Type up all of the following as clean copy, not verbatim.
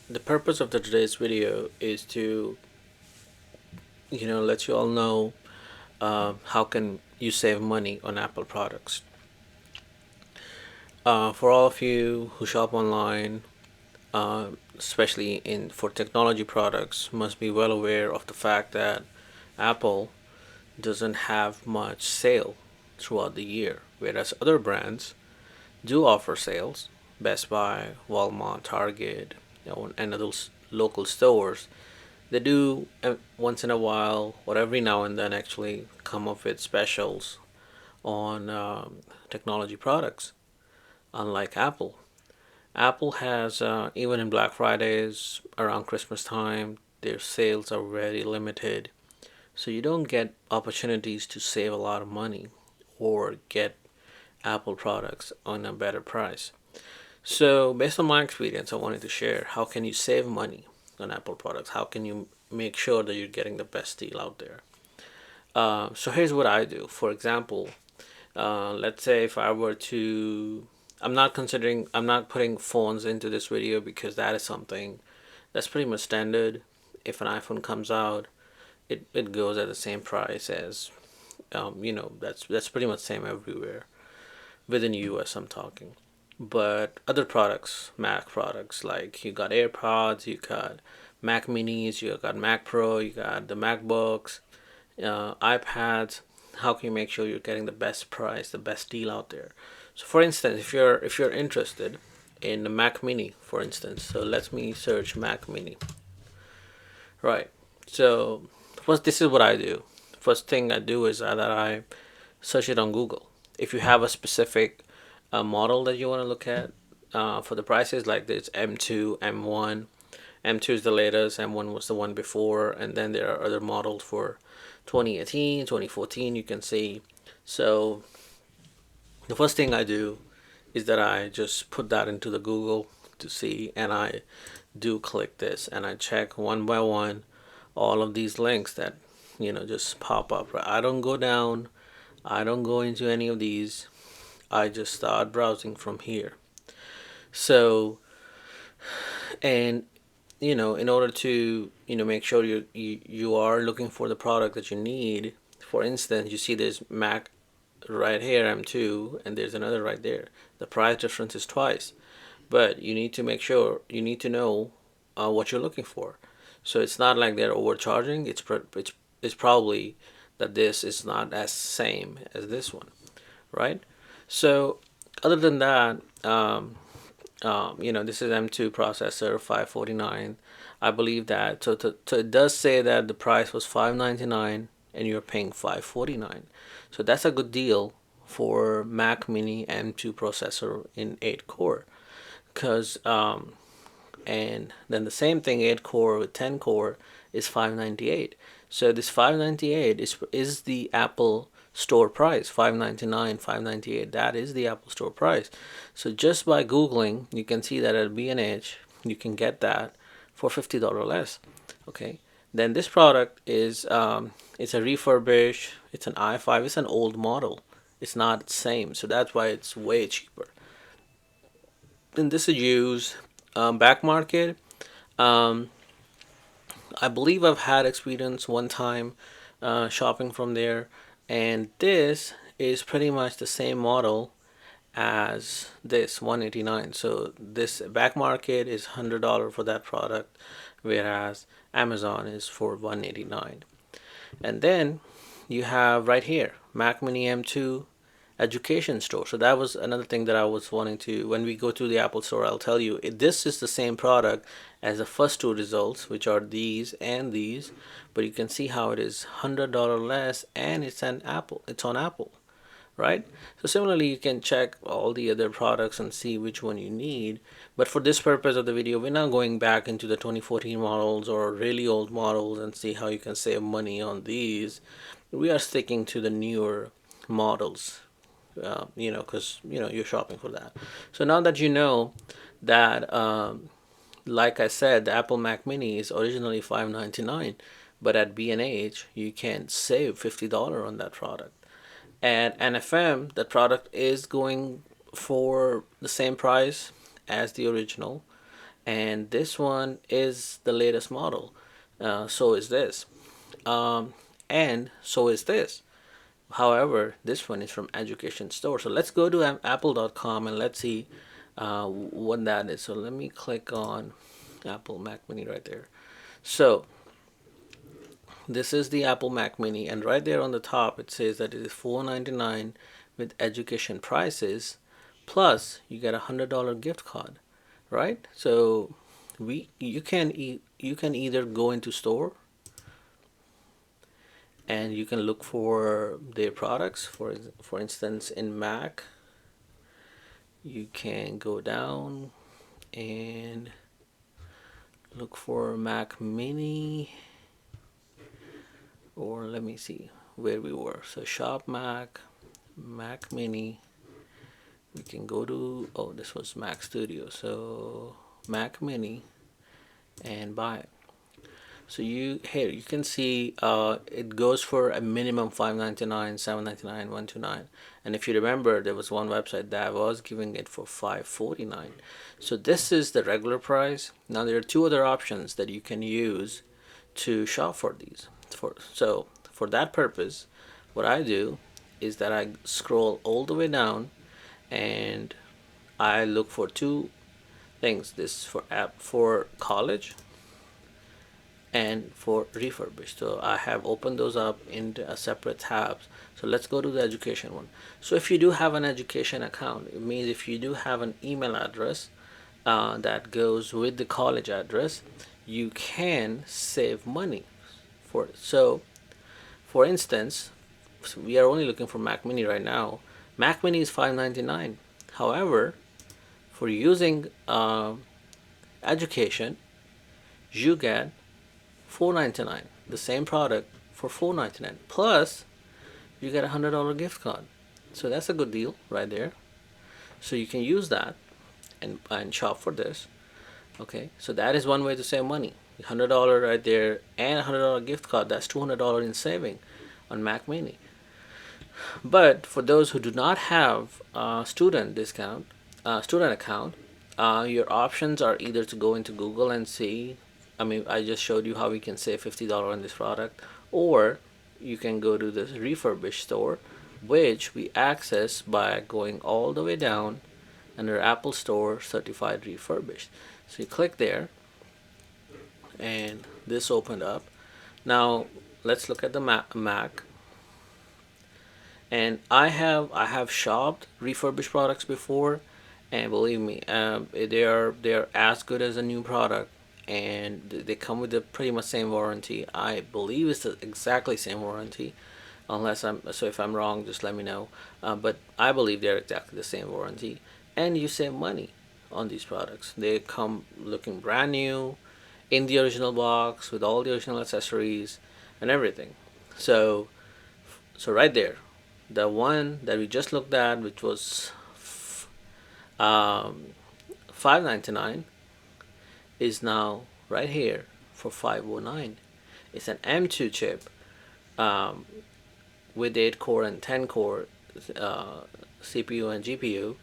The purpose of today's video is to, let you all know how can you save money on Apple products. For all of you who shop online, especially in for technology products, must be well aware of the fact that Apple doesn't have much sale throughout the year, whereas other brands do offer sales. Best Buy, Walmart, Target, and other local stores. They do once in a while, or every now and then, actually come up with specials on technology products. Unlike Apple, Apple has even in Black Fridays around Christmas time, their sales are very limited, so you don't get opportunities to save a lot of money or get Apple products on a better price. So, based on my experience, I wanted to share how can you save money on Apple products? How can you make sure that you're getting the best deal out there? So here's what I do. For example, let's say if I were to, I'm not putting phones into this video because that is something that's pretty much standard. If an iPhone comes out, it goes at the same price as, that's pretty much same everywhere within US. I'm talking. But other products, Mac products, like you got AirPods, you got Mac Minis, you got Mac Pro, you got the MacBooks, iPads. How can you make sure you're getting the best price, the best deal out there? So, for instance, if you're interested in the Mac Mini, for instance, so let me search Mac Mini. Right. So, first, this is what I do. First thing I do is that I search it on Google. If you have a specific model that you want to look at for the prices, like this M2, M1. M2 is the latest, M1 was the one before, and then there are other models for 2018, 2014, you can see. So the first thing I do is that I just put that into the Google to see, and I do click this and I check one by one all of these links that just pop up. Right? I don't go down, I don't go into any of these. I just start browsing from here. So, and in order to make sure you are looking for the product that you need. For instance, you see there's Mac right here, M2, and there's another right there. The price difference is twice, but you need to make sure you need to know what you're looking for. So it's not like they're overcharging. It's probably that this is not as same as this one, right? So other than that, this is M2 processor 549. I believe that. So it does say that the price was 599 and you're paying 549. So that's a good deal for Mac Mini M2 processor in 8 core. Because and then the same thing 8 core with 10 core is 598. So this 598 is the Apple store price, 599, 598. That is the Apple store price. So just by googling, you can see that at B&H you can get that for $50 less. Okay. Then this product is it's a refurbished, it's an i5, it's an old model. It's not the same, so that's why it's way cheaper. Then this is used back market. Um, I believe I've had experience one time shopping from there, and this is pretty much the same model as this 189. So this back market is $100 for that product, whereas Amazon is for 189. And then you have right here Mac Mini M2 education store. So that was another thing that I was wanting to. When we go to the Apple store, I'll tell you this is the same product as the first two results, which are these and these. But you can see how it is $100 less, and it's an Apple. It's on Apple, right? So similarly, you can check all the other products and see which one you need. But for this purpose of the video, we're not going back into the 2014 models or really old models and see how you can save money on these. We are sticking to the newer models, because you're shopping for that. So now that you know that, like I said, the Apple Mac Mini is originally $599, but at B&H you can save $50 on that product. At NFM, the product is going for the same price as the original, and this one is the latest model. So is this, and so is this. However, this one is from Education Store. So let's go to apple.com and let's see what that is. So let me click on Apple Mac Mini right there. So this is the Apple Mac Mini, and right there on the top it says that it is $499 with education prices, plus you get $100 gift card, right? So you can either go into store and you can look for their products. For instance, in Mac, you can go down and look for Mac Mini, or let me see where we were. So shop Mac, Mac Mini. We can go to, oh, this was Mac Studio. So Mac Mini and buy it. So you can see it goes for a minimum $599, $799, $129, and if you remember, there was one website that was giving it for $549. So this is the regular price. Now there are two other options that you can use to shop for these. For that purpose, what I do is that I scroll all the way down and I look for two things. This for college and for refurbished. So I have opened those up into a separate tabs. So let's go to the education one. So if you do have an education account, it means if you do have an email address that goes with the college address, you can save money for it. So for instance, we are only looking for Mac Mini right now. Mac Mini is $599. However, for using education, you get $499, the same product for $499, plus you get $100 gift card. So that's a good deal right there. So you can use that and shop for this. Okay, so that is one way to save money. $100 right there and $100 gift card. That's $200 in saving on Mac Mini. But for those who do not have a student account, your options are either to go into Google and see. I mean, I just showed you how we can save $50 on this product, or you can go to the refurbished store, which we access by going all the way down under Apple Store Certified Refurbished. So you click there, and this opened up. Now let's look at the Mac. And I have shopped refurbished products before, and believe me, they're as good as a new product, and they come with the pretty much same warranty. I believe it's the exactly same warranty, unless if I'm wrong, just let me know. But I believe they're exactly the same warranty, and you save money on these products. They come looking brand new, in the original box with all the original accessories and everything. So right there, the one that we just looked at, which was $599, is now right here for $509. It's an M2 chip with 8 core and 10 core CPU and GPU,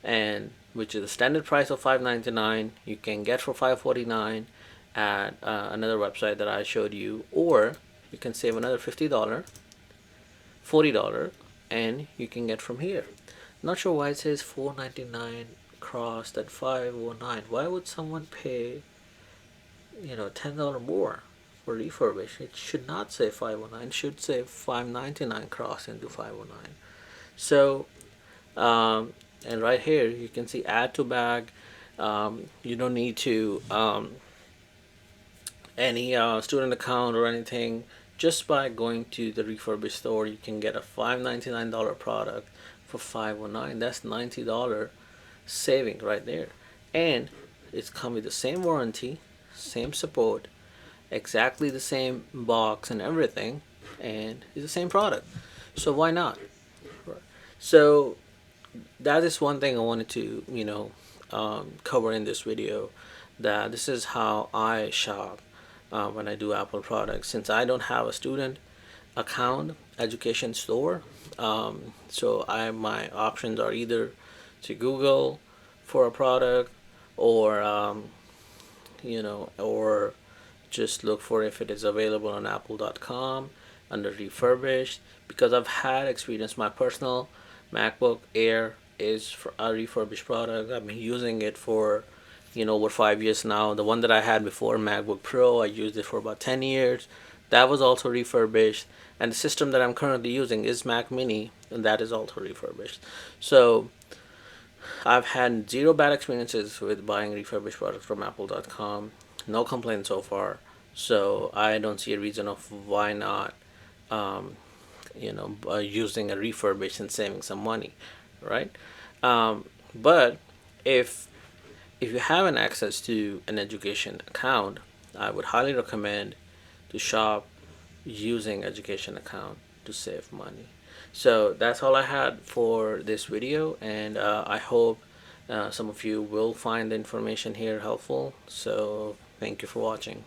and which is the standard price of $599. You can get for $549 at another website that I showed you, or you can save another $50, $40, and you can get from here. Not sure why it says $499 crossed at $509. Why would someone pay, $10 more for refurbished? It should not say $509. It should say $599 cross into $509. So, and right here you can see add to bag. You don't need to any student account or anything. Just by going to the refurbished store, you can get a $599 product for $509. That's $90 saving right there, and it's come with the same warranty, same support, exactly the same box and everything, and it's the same product. So why not? So that is one thing I wanted to cover in this video, that this is how I shop when I do Apple products. Since I don't have a student account education store, so my options are either to Google for a product, or or just look for if it is available on apple.com under refurbished, because I've had experience. My personal MacBook Air is for a refurbished product. I've been using it for over 5 years now. The one that I had before, MacBook Pro, I used it for about 10 years. That was also refurbished. And the system that I'm currently using is Mac Mini, and that is also refurbished. So I've had zero bad experiences with buying refurbished products from apple.com. No complaints so far. So I don't see a reason of why not using a refurbished and saving some money, right? But if if you have an access to an education account, I would highly recommend to shop using education account to save money. So that's all I had for this video, and I hope some of you will find the information here helpful. So thank you for watching.